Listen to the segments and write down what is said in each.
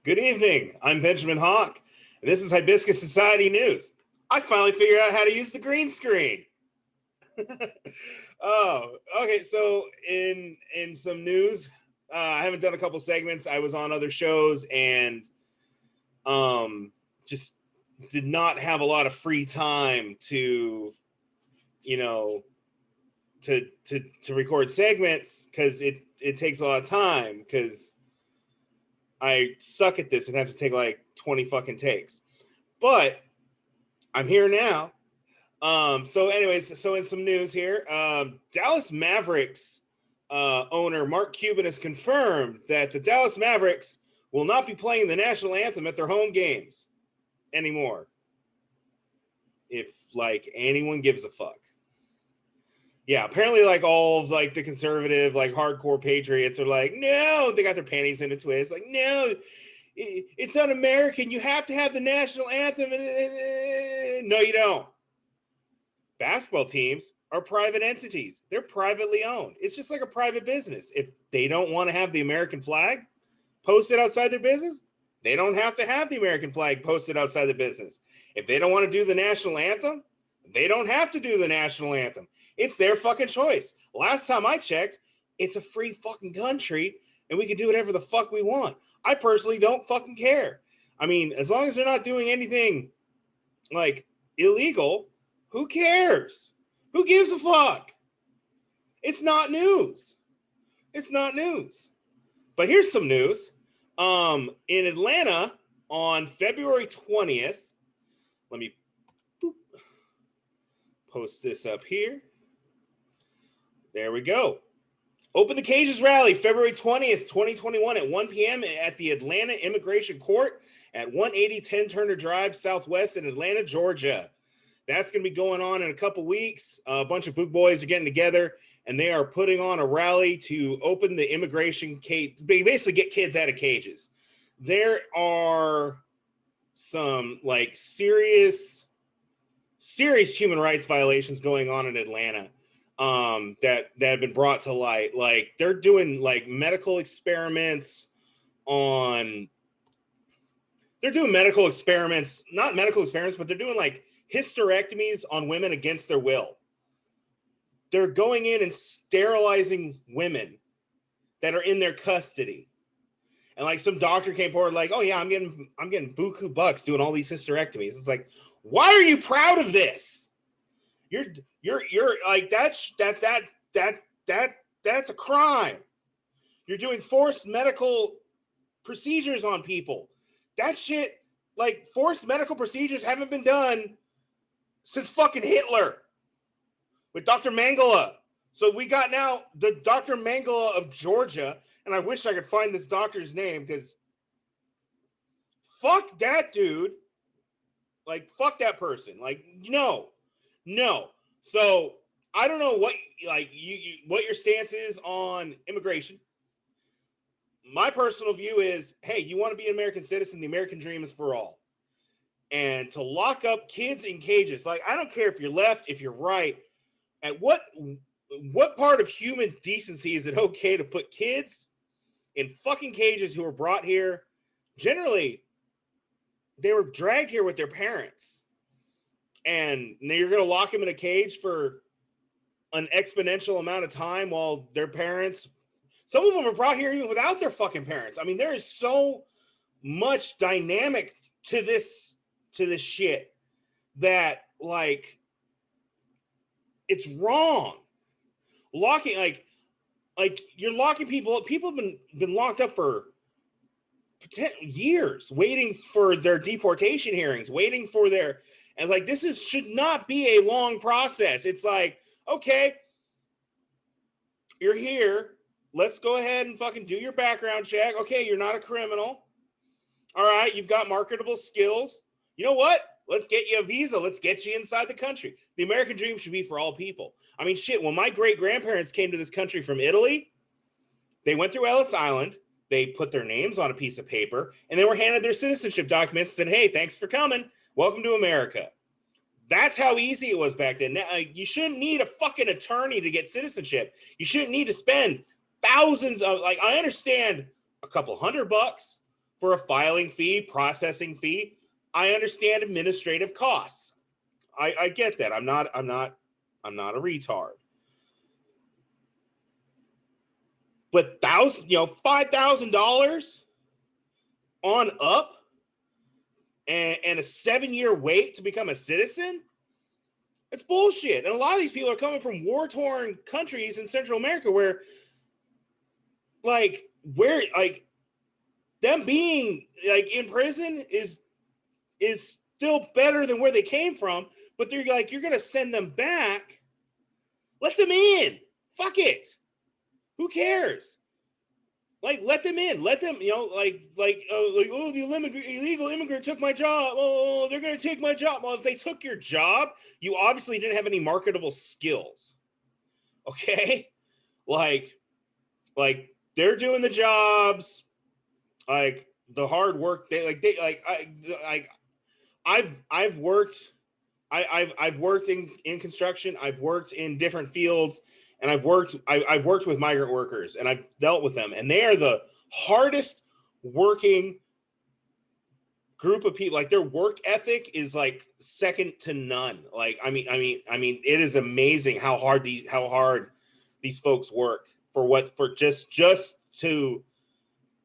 Good evening. I'm Benjamin Hawk, and this is Hibiscus Society News. I finally figured out how to use the green screen. Oh, okay. So in some news, I haven't done a couple segments. I was on other shows and just did not have a lot of free time to, to record segments because it takes a lot of time because I suck at this and have to take like 20 fucking takes. But I'm here now. So in some news here, Dallas Mavericks owner Mark Cuban has confirmed that the Dallas Mavericks will not be playing the national anthem at their home games anymore. If like anyone gives a fuck. Yeah, apparently like all of like the conservative, like hardcore patriots are like, no, they got their panties in a twist. Like, no, it's un-American. You have to have the national anthem. No, you don't. Basketball teams are private entities. They're privately owned. It's just like a private business. If they don't want to have the American flag posted outside their business, they don't have to have the American flag posted outside the business. If they don't want to do the national anthem, they don't have to do the national anthem. It's their fucking choice. Last time I checked, it's a free fucking country and we can do whatever the fuck we want. I personally don't fucking care. I mean, as long as they're not doing anything like illegal, who cares? Who gives a fuck? It's not news. It's not news. But here's some news. In Atlanta on February 20th, let me post this up here. There we go. Open the Cages rally February 20th, 2021 at 1 p.m. at the Atlanta Immigration Court at 180 10 Turner Drive Southwest in Atlanta, Georgia. That's going to be going on in a couple weeks. A bunch of boot boys are getting together, and they are putting on a rally to open the immigration cage, basically get kids out of cages. There are some like serious human rights violations going on in Atlanta that have been brought to light. Like they're doing like medical experiments on. They're doing medical experiments, not medical experiments, but they're doing like hysterectomies on women against their will. They're going in and sterilizing women that are in their custody. And like some doctor came forward like, oh yeah, I'm getting buku bucks doing all these hysterectomies. It's like, why are you proud of this? You're like that's a crime. You're doing forced medical procedures on people. That shit, like forced medical procedures haven't been done since fucking Hitler with Dr. Mengele. So we got now the Dr. Mengele of Georgia, and I wish I could find this doctor's name because fuck that dude. Like, fuck that person. Like, no. So I don't know what like what your stance is on immigration. My personal view is, hey, you want to be an American citizen, the American dream is for all. And to lock up kids in cages, like I don't care if you're left, if you're right, at what part of human decency is it okay to put kids in fucking cages who were brought here? Generally, they were dragged here with their parents. And you're going to lock them in a cage for an exponential amount of time while their parents, some of them are brought here even without their fucking parents. I mean, there is so much dynamic to this shit that like it's wrong. Locking like you're locking people up. People have been locked up for years, waiting for their deportation hearings, waiting for their, and like this should not be a long process. It's like, okay, you're here. Let's go ahead and fucking do your background check. Okay, you're not a criminal. All right, you've got marketable skills. You know what? Let's get you a visa. Let's get you inside the country. The American dream should be for all people. I mean, shit, when my great-grandparents came to this country from Italy, they went through Ellis Island, they put their names on a piece of paper, and they were handed their citizenship documents and said, hey, thanks for coming. Welcome to America. That's how easy it was back then. Now, you shouldn't need a fucking attorney to get citizenship. You shouldn't need to spend thousands of, like, I understand a couple $100 for a filing fee, processing fee. I understand administrative costs. I get that. I'm not a retard. But $5,000 on up and a 7-year wait to become a citizen? It's bullshit. And a lot of these people are coming from war-torn countries in Central America where them being in prison is still better than where they came from, but they're like, you're gonna send them back. Let them in. Fuck it. Who cares? Let them in. Let them, oh, the illegal immigrant took my job. Oh, they're going to take my job. Well, if they took your job, you obviously didn't have any marketable skills. Okay? They're doing the jobs, the hard work. I've worked in construction. I've worked in different fields. And I've worked with migrant workers, and I've dealt with them, and they are the hardest working group of people. Their work ethic is second to none. I mean, it is amazing how hard these folks work for just to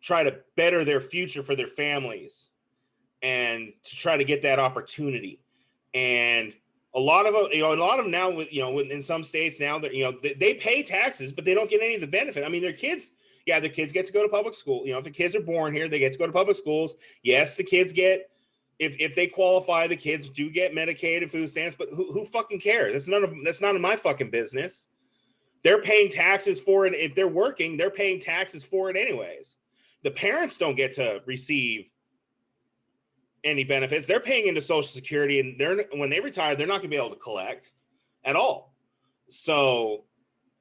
try to better their future for their families, and to try to get that opportunity. And a lot of them now, in some states now, that they pay taxes, but they don't get any of the benefit. I mean, their kids get to go to public school. If the kids are born here, they get to go to public schools. Yes, the kids get, if they qualify, the kids do get Medicaid and food stamps. But who fucking cares? That's none of my fucking business. They're paying taxes for it. If they're working, they're paying taxes for it anyways. The parents don't get to receive any benefits. They're paying into Social Security, and when they retire, they're not going to be able to collect at all. So,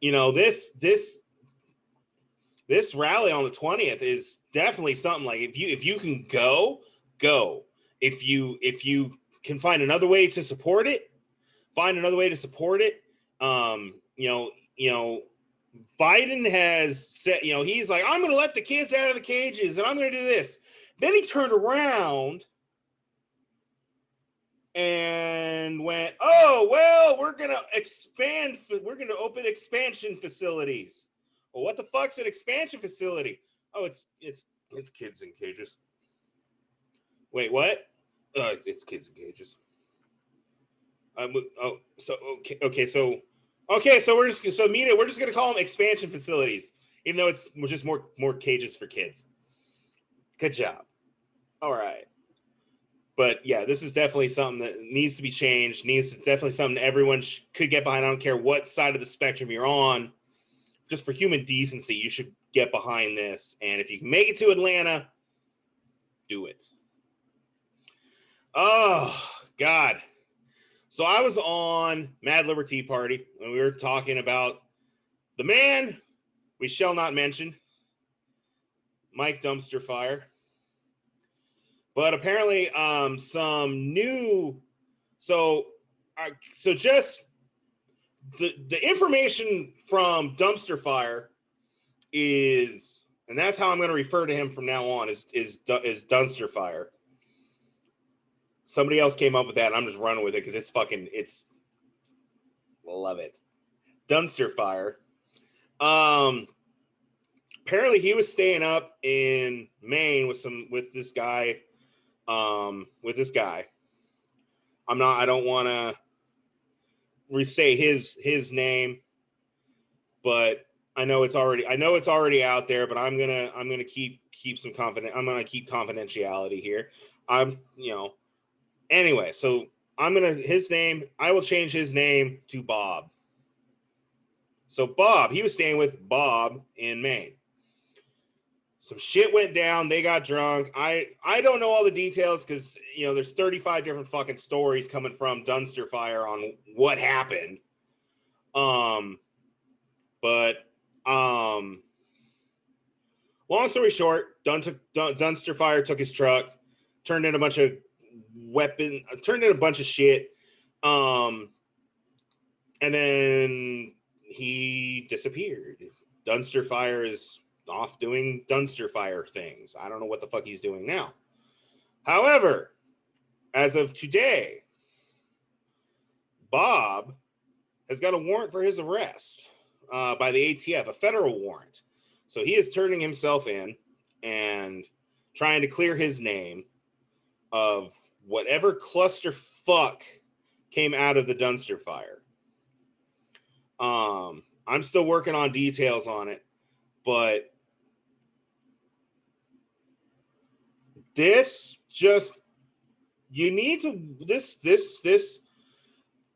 this rally on the 20th is definitely something. If you can go. If you can find another way to support it, Biden has said, he's like, I'm going to let the kids out of the cages, and I'm going to do this. Then he turned around and went, oh, well, we're going to expand. We're going to open expansion facilities. Well, what the fuck's an expansion facility? Oh, it's kids in cages. Wait, what? It's kids in cages. So we're just going to call them expansion facilities, even though it's just more cages for kids. Good job. All right. But yeah, this is definitely something that needs to be changed. Definitely something that everyone could get behind. I don't care what side of the spectrum you're on. Just for human decency, you should get behind this. And if you can make it to Atlanta, do it. Oh, God. So I was on Mad Liberty Party when we were talking about the man we shall not mention, Mike Dunnster Fire. But apparently, some new. So just the information from Dunnster Fire is, and that's how I'm going to refer to him from now on, is Dunnster Fire. Somebody else came up with that, and I'm just running with it because it's love it. Dunnster Fire. Apparently he was staying up in Maine with this guy. I don't want to re-say his name, but I know it's already out there, but I'm gonna keep some I'm gonna keep confidentiality here. Anyway, so I will change his name to Bob. So Bob, he was staying with Bob in Maine. Some shit went down. They got drunk. I don't know all the details because, there's 35 different fucking stories coming from Dunnster Fire on what happened. Long story short, Dunnster Fire took his truck, turned in a bunch of shit. And then he disappeared. Dunnster Fire is off doing Dunnster Fire things. I don't know what the fuck he's doing now. However, as of today, Bob has got a warrant for his arrest by the ATF, a federal warrant. So he is turning himself in and trying to clear his name of whatever clusterfuck came out of the Dunnster Fire. I'm still working on details on it, but this just, you need to,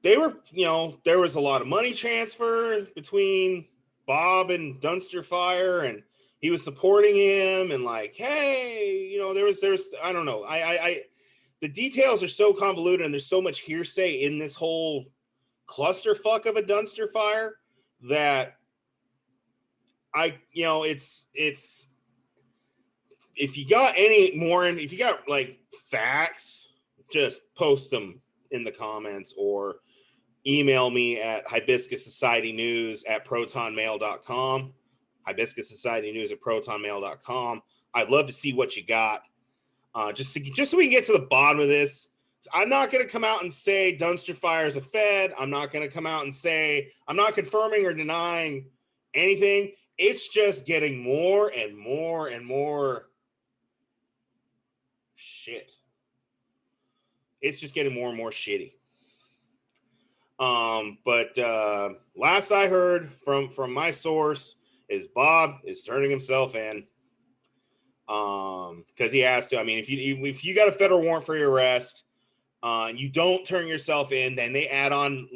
they were, there was a lot of money transfer between Bob and Dunnster Fire, and he was supporting him, and like, hey, there's, I don't know. The details are so convoluted, and there's so much hearsay in this whole clusterfuck of a Dunnster Fire that it's, if you got any more, if you got like facts, just post them in the comments or email me at hibiscussocietynews@protonmail.com. hibiscussocietynews@protonmail.com. I'd love to see what you got. Just so we can get to the bottom of this. I'm not going to come out and say Dunnster Fire is a Fed. I'm not going to come out and say, I'm not confirming or denying anything. It's just getting more and more and more shit. It's just getting more and more shitty. But last I heard from my source is Bob is turning himself in. Because he has to. I mean, if you got a federal warrant for your arrest, you don't turn yourself in, then they add on,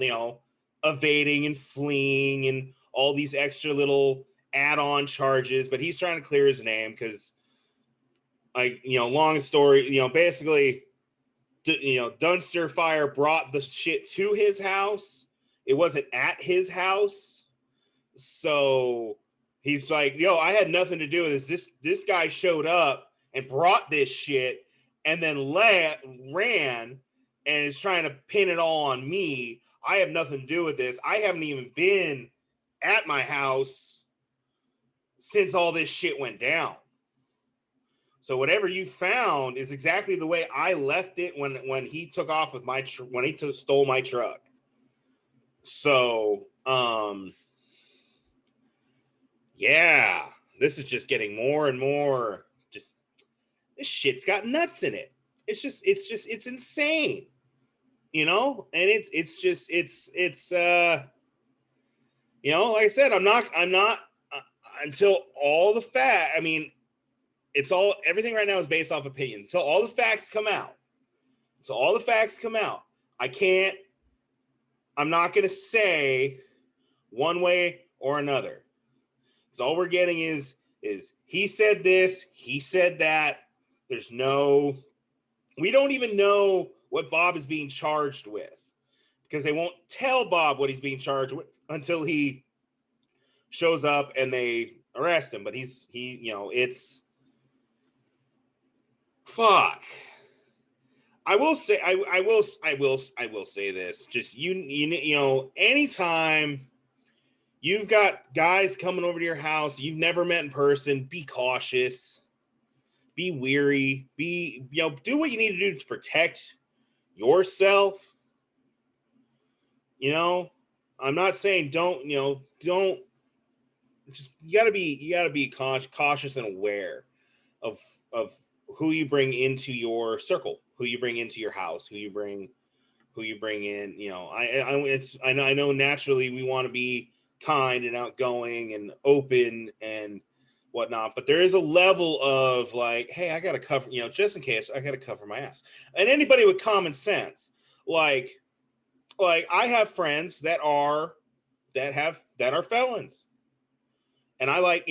evading and fleeing and all these extra little add-on charges. But he's trying to clear his name because, long story, basically, Dunnster Fire brought the shit to his house. It wasn't at his house. So he's like, I had nothing to do with this. This guy showed up and brought this shit and then ran and is trying to pin it all on me. I have nothing to do with this. I haven't even been at my house since all this shit went down. So whatever you found is exactly the way I left it when he took off with stole my truck. So, yeah, this is just getting more and more. Just, this shit's got nuts in it. It's insane, and it's like I said, I'm not until all the fact. I mean, everything right now is based off opinion. Until all the facts come out. I'm not going to say one way or another. Because all we're getting is he said this, he said that. We don't even know what Bob is being charged with. Because they won't tell Bob what he's being charged with until he shows up and they arrest him. But it's fuck. I will say this. Just anytime you've got guys coming over to your house you've never met in person, be cautious, be weary, do what you need to do to protect yourself. I'm not saying don't just, you gotta be cautious and aware of who you bring into your circle, who you bring into your house, who you bring in. I know naturally we want to be kind and outgoing and open and whatnot, but there is a level of like, hey, I gotta cover, just in case, I gotta cover my ass. And anybody with common sense, like I have friends that are felons, and I like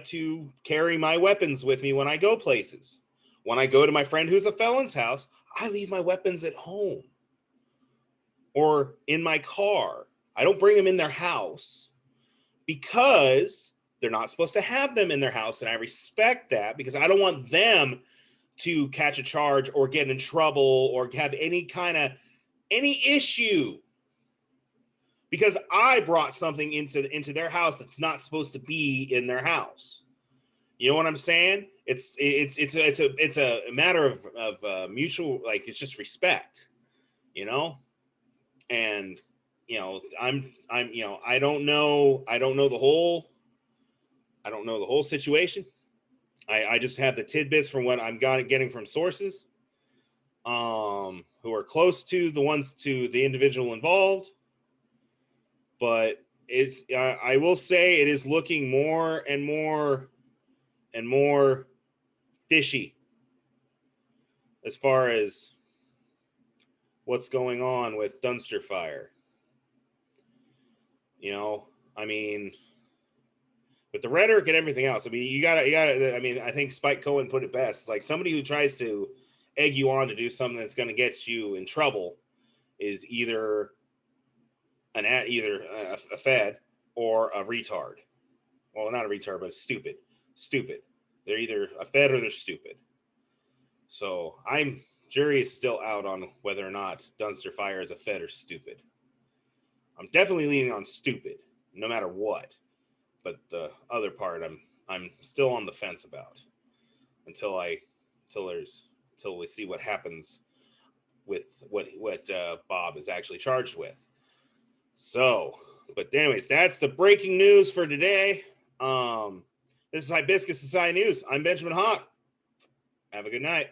to carry my weapons with me when I go places. When I go to my friend who's a felon's house, I leave my weapons at home or in my car. I don't bring them in their house because they're not supposed to have them in their house. And I respect that because I don't want them to catch a charge or get in trouble or have any issue. because I brought something into their house that's not supposed to be in their house. You know what I'm saying? It's a matter of mutual, like, it's just respect, you know? And, you know, I'm, you know, I don't know the whole situation. I just have the tidbits from what I'm getting from sources, who are close to the individual involved. But it's, I will say it is looking more and more and more fishy as far as what's going on with Dunnster Fire. You know, I mean, with the rhetoric and everything else, I mean, you gotta, I mean, I think Spike Cohen put it best. It's like somebody who tries to egg you on to do something that's going to get you in trouble is either a fed or a retard. Well, not a retard, but stupid. They're either a fed or they're stupid. So jury is still out on whether or not Dunnster Fire is a fed or stupid. I'm definitely leaning on stupid, no matter what. But the other part, I'm still on the fence about until we see what happens with what Bob is actually charged with. So, but anyways, that's the breaking news for today. This is Hibiscus Society News. I'm Benjamin Hawk. Have a good night.